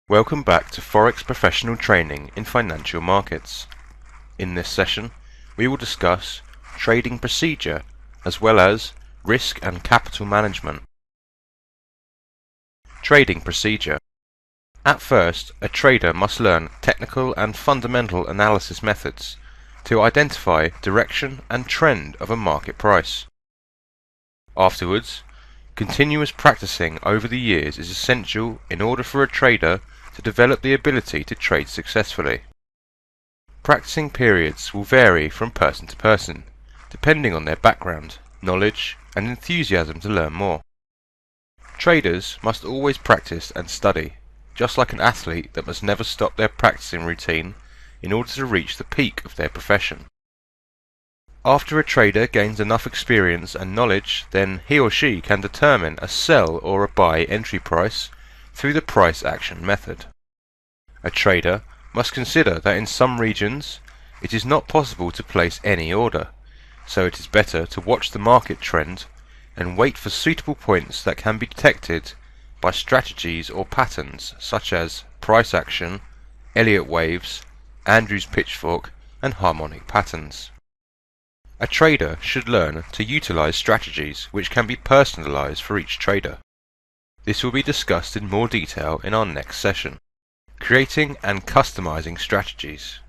Welcome back to Forex Professional Training in Financial Markets. In this session, we will discuss trading procedure as well as risk and capital management. Trading procedure. At first, a trader must learn technical and fundamental analysis methods to identify direction and trend of a market price. Afterwards, continuous practicing over the years is essential in order for a trader to develop the ability to trade successfully. Practicing periods will vary from person to person, depending on their background, knowledge, and enthusiasm to learn more. Traders must always practice and study, just like an athlete that must never stop their practicing routine in order to reach the peak of their profession. After a trader gains enough experience and knowledge, then he or she can determine a sell or a buy entry price through the price action method. A trader must consider that in some regions it is not possible to place any order, so it is better to watch the market trend and wait for suitable points that can be detected by strategies or patterns such as price action, Elliott waves, Andrews pitchfork, and harmonic patterns. A trader should learn to utilize strategies which can be personalized for each trader. This will be discussed in more detail in our next session. Creating and customizing strategies.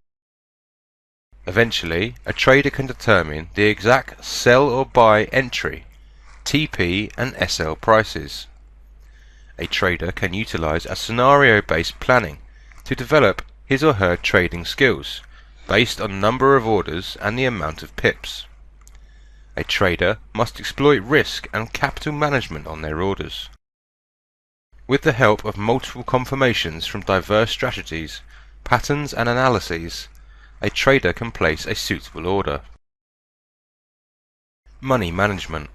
Eventually, a trader can determine the exact sell or buy entry, TP and SL prices. A trader can utilize a scenario-based planning to develop his or her trading skills based on number of orders and the amount of pips. A trader must exploit risk and capital management on their orders. With the help of multiple confirmations from diverse strategies, patterns and analyses, a trader can place a suitable order. Money management.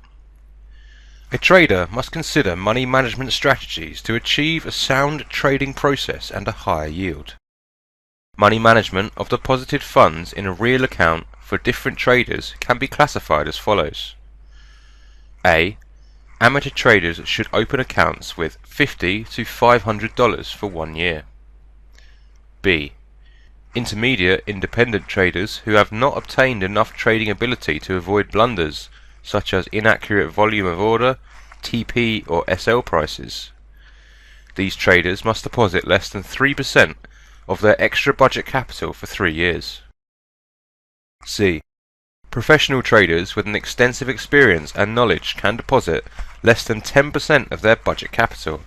A trader must consider money management strategies to achieve a sound trading process and a higher yield. Money management of deposited funds in a real account for different traders can be classified as follows. A. Amateur traders should open accounts with $50 to $500 for 1 year. B. Intermediate independent traders who have not obtained enough trading ability to avoid blunders such as inaccurate volume of order, TP or SL prices. These traders must deposit less than 3% of their extra budget capital for 3 years. C. Professional traders with an extensive experience and knowledge can deposit less than 10% of their budget capital.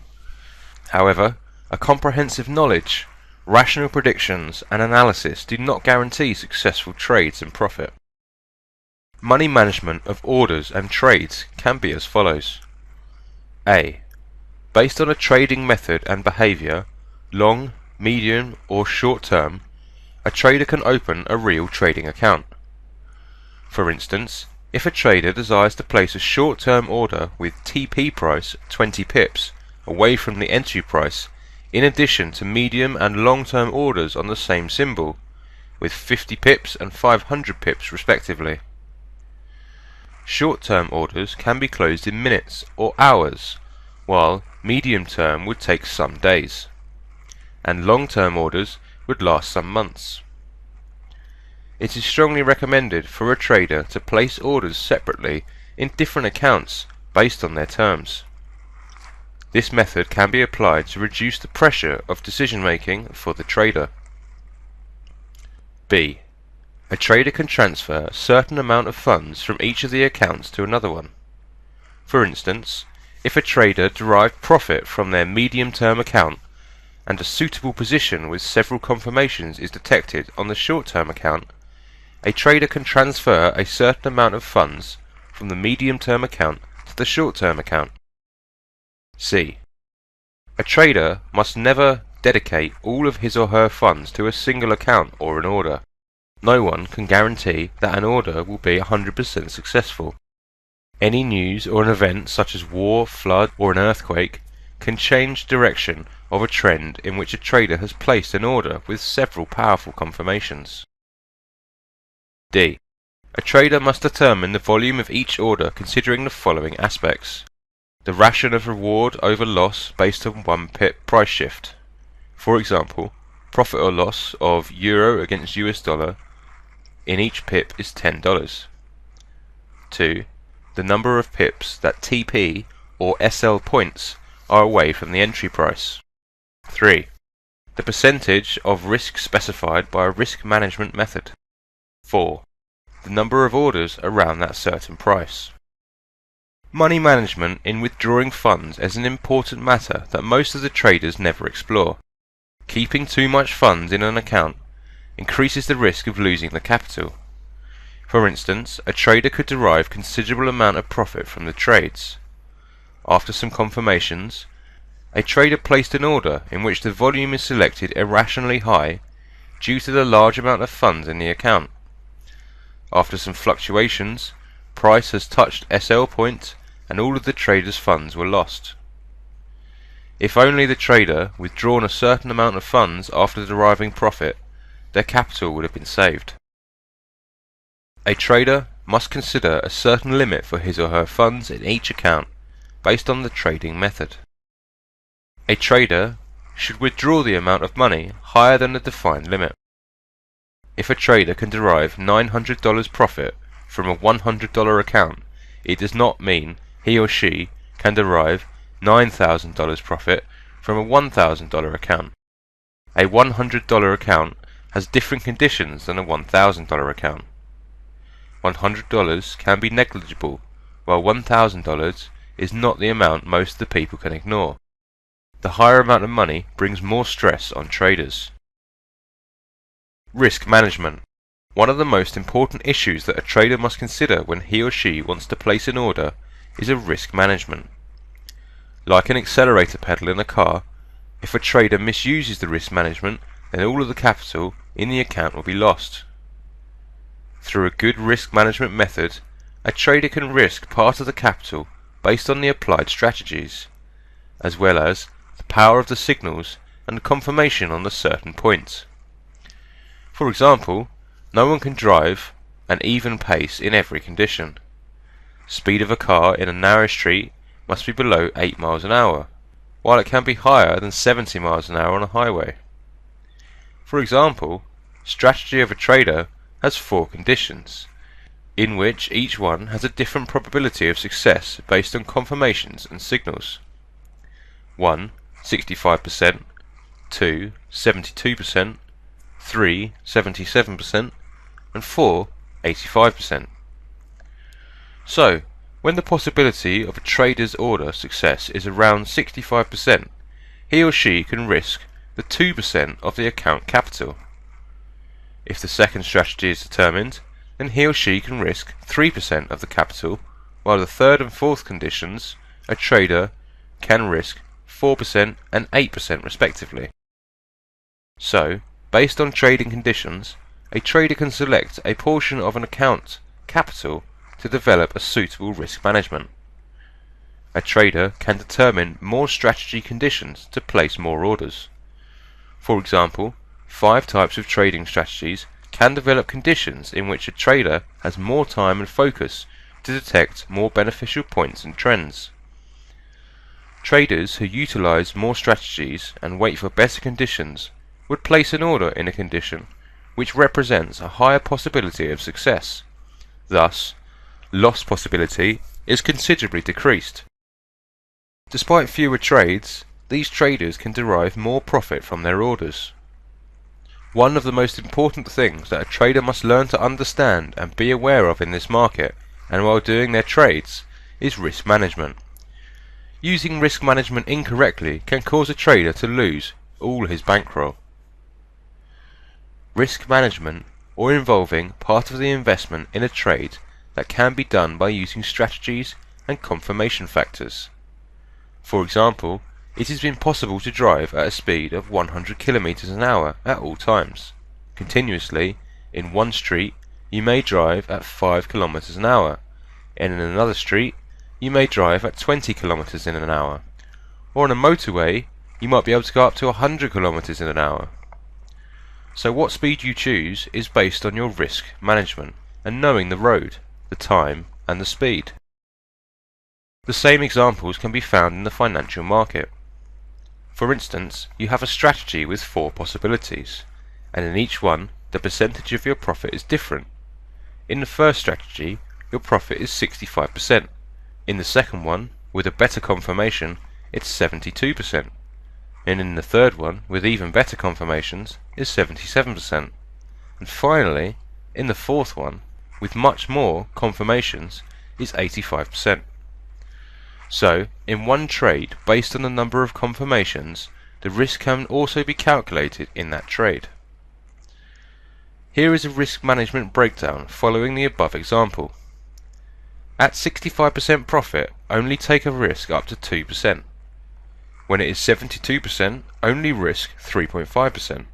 However, a comprehensive knowledge, rational predictions and analysis do not guarantee successful trades and profit. Money management of orders and trades can be as follows. A. Based on a trading method and behavior, long, medium or short term, a trader can open a real trading account. For instance, if a trader desires to place a short-term order with TP price 20 pips away from the entry price, in addition to medium and long-term orders on the same symbol, with 50 pips and 500 pips respectively. Short-term orders can be closed in minutes or hours, while medium-term would take some days, and long-term orders would last some months. It is strongly recommended for a trader to place orders separately in different accounts based on their terms. This method can be applied to reduce the pressure of decision making for the trader. B. A trader can transfer a certain amount of funds from each of the accounts to another one. For instance, if a trader derived profit from their medium-term account and a suitable position with several confirmations is detected on the short-term account, a trader can transfer a certain amount of funds from the medium-term account to the short-term account. C. A trader must never dedicate all of his or her funds to a single account or an order. No one can guarantee that an order will be 100% successful. Any news or an event such as war, flood, or an earthquake can change direction of a trend in which a trader has placed an order with several powerful confirmations. D. A trader must determine the volume of each order considering the following aspects. The ration of reward over loss based on 1 pip price shift. For example, profit or loss of euro against US dollar in each pip is $10. 2. The number of pips that TP or SL points are away from the entry price. 3. The percentage of risk specified by a risk management method. 4. The number of orders around that certain price. Money management in withdrawing funds is an important matter that most of the traders never explore. Keeping too much funds in an account increases the risk of losing the capital. For instance, a trader could derive considerable amount of profit from the trades. After some confirmations, a trader placed an order in which the volume is selected irrationally high due to the large amount of funds in the account. After some fluctuations, price has touched SL point and all of the trader's funds were lost. If only the trader withdrawn a certain amount of funds after deriving profit, their capital would have been saved. A trader must consider a certain limit for his or her funds in each account based on the trading method. A trader should withdraw the amount of money higher than the defined limit. If a trader can derive $900 profit from a $100 account, it does not mean he or she can derive $9,000 profit from a $1,000 account. A $100 account has different conditions than a $1,000 account. $100 can be negligible, while $1,000 is not the amount most of the people can ignore. The higher amount of money brings more stress on traders. Risk management. One of the most important issues that a trader must consider when he or she wants to place an order is a risk management. Like an accelerator pedal in a car, if a trader misuses the risk management, then all of the capital in the account will be lost. Through a good risk management method, a trader can risk part of the capital based on the applied strategies, as well as the power of the signals and confirmation on the certain points. For example, no one can drive an even pace in every condition. Speed of a car in a narrow street must be below 8 miles an hour, while it can be higher than 70 miles an hour on a highway. For example, strategy of a trader has 4 conditions, in which each one has a different probability of success based on confirmations and signals. 1. 65%, 2. 72%, 3. 77%, and 4. 85%. So, when the possibility of a trader's order success is around 65%, he or she can risk the 2% of the account capital. If the second strategy is determined, then he or she can risk 3% of the capital, while the third and fourth conditions, a trader can risk 4% and 8% respectively. So, based on trading conditions, a trader can select a portion of an account capital to develop a suitable risk management. A trader can determine more strategy conditions to place more orders. For example, 5 types of trading strategies can develop conditions in which a trader has more time and focus to detect more beneficial points and trends. Traders who utilize more strategies and wait for better conditions would place an order in a condition which represents a higher possibility of success. Thus, loss possibility is considerably decreased. Despite fewer trades, these traders can derive more profit from their orders. One of the most important things that a trader must learn to understand and be aware of in this market, and while doing their trades, is risk management. Using risk management incorrectly can cause a trader to lose all his bankroll. Risk management, or involving part of the investment in a trade, that can be done by using strategies and confirmation factors. For example, it has been possible to drive at a speed of 100 km an hour at all times. Continuously, in one street, you may drive at 5 km an hour, and in another street, you may drive at 20 km in an hour. Or on a motorway, you might be able to go up to 100 km in an hour. So what speed you choose is based on your risk management and knowing the road, the time, and the speed. The same examples can be found in the financial market. For instance, you have a strategy with 4 possibilities, and in each one the percentage of your profit is different. In the first strategy, your profit is 65%. In the second one, with a better confirmation, it's 72%. And in the third one, with even better confirmations, is 77%. And finally, in the fourth one, with much more confirmations, is 85%. So, in one trade, based on the number of confirmations, the risk can also be calculated in that trade. Here is a risk management breakdown following the above example. At 65% profit, only take a risk up to 2%. When it is 72%, only risk 3.5%.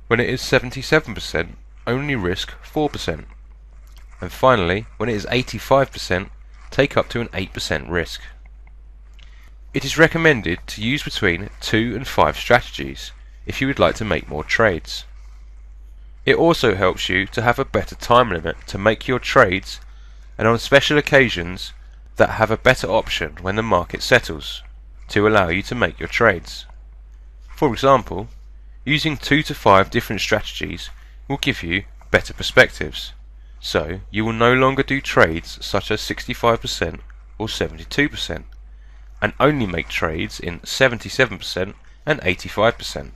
When it is 77%, only risk 4%. And finally, when it is 85%, take up to an 8% risk. It is recommended to use between 2 and 5 strategies if you would like to make more trades. It also helps you to have a better time limit to make your trades, and on special occasions that have a better option when the market settles to allow you to make your trades. For example, using 2 to 5 different strategies will give you better perspectives, so you will no longer do trades such as 65% or 72%, and only make trades in 77% and 85%.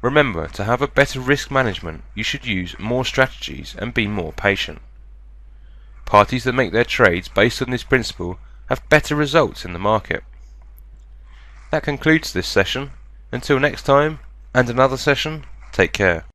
Remember, to have a better risk management, you should use more strategies and be more patient. Parties that make their trades based on this principle have better results in the market. That concludes this session. Until next time, and another session, take care.